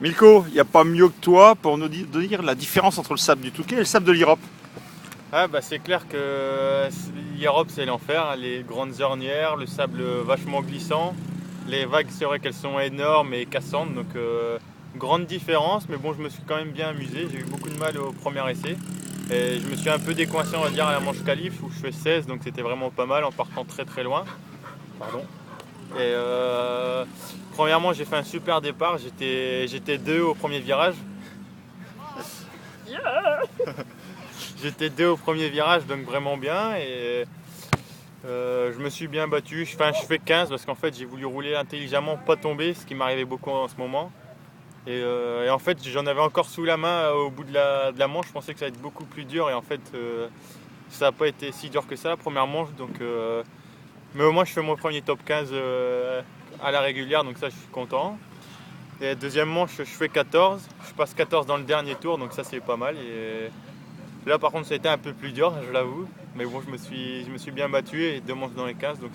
Milko, il n'y a pas mieux que toi pour nous dire la différence entre le sable du Touquet et le sable de l'Europe. Ah bah c'est clair que l'Europe c'est l'enfer, hein. Les grandes ornières, le sable vachement glissant, les vagues c'est vrai qu'elles sont énormes et cassantes, donc grande différence, mais bon je me suis quand même bien amusé, j'ai eu beaucoup de mal au premier essai et je me suis un peu décoincé on va dire à la manche qualif où je fais 16 donc c'était vraiment pas mal en partant très très loin. Pardon. Et premièrement j'ai fait un super départ, j'étais 2 au premier virage. J'étais 2 au premier virage, donc vraiment bien. Et je me suis bien battu. Je fais 15 parce qu'en fait j'ai voulu rouler intelligemment, pas tomber, ce qui m'arrivait beaucoup en ce moment. Et en fait j'en avais encore sous la main au bout de la manche. Je pensais que ça allait être beaucoup plus dur et en fait ça n'a pas été si dur que ça la première manche. Mais au moins je fais mon premier top 15 à la régulière, donc ça je suis content. Et deuxième manche je fais 14. Je passe 14 dans le dernier tour, donc ça c'est pas mal. Et là par contre ça a été un peu plus dur, je l'avoue. Mais bon je me suis bien battu et 2 manches dans les 15, donc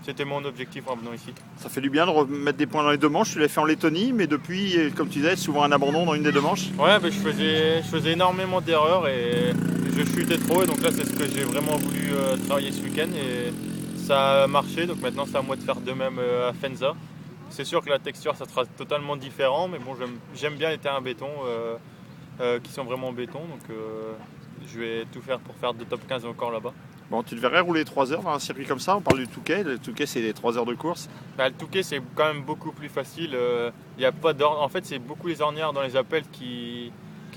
c'était mon objectif en venant ici. Ça fait du bien de remettre des points dans les deux manches. Tu l'as fait en Lettonie, mais depuis, comme tu disais, souvent un abandon dans une des deux manches. Ouais bah, je faisais énormément d'erreurs et je chutais trop et donc là c'est ce que j'ai vraiment voulu travailler ce week-end et ça a marché, donc maintenant c'est à moi de faire de même à Fenza. C'est sûr que la texture ça sera totalement différent, mais bon j'aime bien les terrains béton qui sont vraiment en béton, donc je vais tout faire pour faire de top 15 encore là-bas. Bon, tu devrais rouler 3 heures dans un circuit comme ça. On parle du Touquet. Le Touquet, c'est les 3 heures de course. Bah, le Touquet c'est quand même beaucoup plus facile. Y a pas en fait c'est beaucoup les ornières dans les appels qui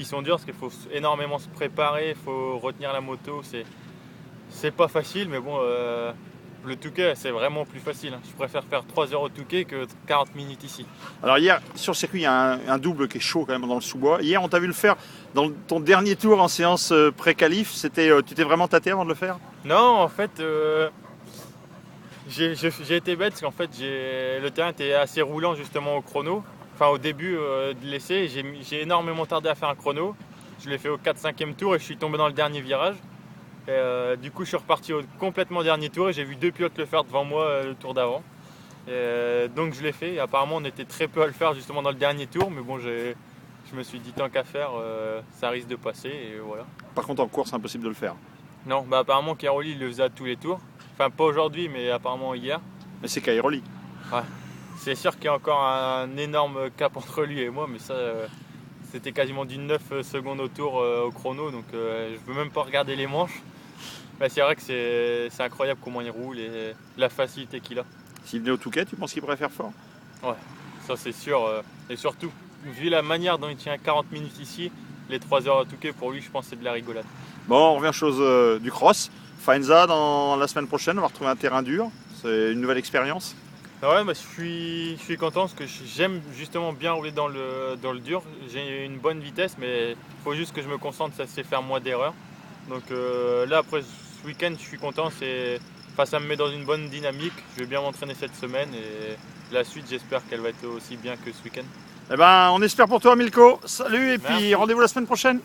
sont dures parce qu'il faut énormément se préparer, il faut retenir la moto. C'est pas facile, mais bon le Touquet c'est vraiment plus facile, hein. Je préfère faire 3 heures au Touquet que 40 minutes ici. Alors hier, sur le circuit, il y a un double qui est chaud quand même dans le sous-bois. Hier, on t'a vu le faire dans ton dernier tour en séance pré-qualif. Tu t'es vraiment tâté avant de le faire? Non, en fait, j'ai été bête parce qu'en fait, le terrain était assez roulant justement au chrono. Enfin, au début de l'essai, j'ai énormément tardé à faire un chrono. Je l'ai fait au 4-5e tour et je suis tombé dans le dernier virage. Et, du coup, je suis reparti au complètement dernier tour et j'ai vu 2 pilotes le faire devant moi le tour d'avant. Donc, je l'ai fait. Et apparemment, on était très peu à le faire justement dans le dernier tour, mais bon, je me suis dit tant qu'à faire, ça risque de passer et voilà. Par contre, en course, c'est impossible de le faire. Non, bah apparemment Cairoli il le faisait à tous les tours. Enfin pas aujourd'hui mais apparemment hier. Mais c'est Cairoli. Ouais. C'est sûr qu'il y a encore un énorme cap entre lui et moi, mais ça c'était quasiment du 9 secondes au tour au chrono, donc je peux même pas regarder les manches. Mais c'est vrai que c'est incroyable comment il roule et la facilité qu'il a. S'il venait au Touquet, tu penses qu'il pourrait faire fort? Ouais, ça c'est sûr. Et surtout, vu la manière dont il tient 40 minutes ici, les 3 heures à Touquet pour lui je pense que c'est de la rigolade. Bon, on revient aux choses du cross. Faenza, dans la semaine prochaine, on va retrouver un terrain dur. C'est une nouvelle expérience. Ouais, bah, je suis content parce que j'aime justement bien rouler dans le dur. J'ai une bonne vitesse, mais il faut juste que je me concentre, ça c'est faire moins d'erreurs. Donc là, après ce week-end, je suis content. Enfin, ça me met dans une bonne dynamique. Je vais bien m'entraîner cette semaine et la suite, j'espère qu'elle va être aussi bien que ce week-end. Eh ben, on espère pour toi, Milko. Salut, et puis Merci. rendez-vous la semaine prochaine.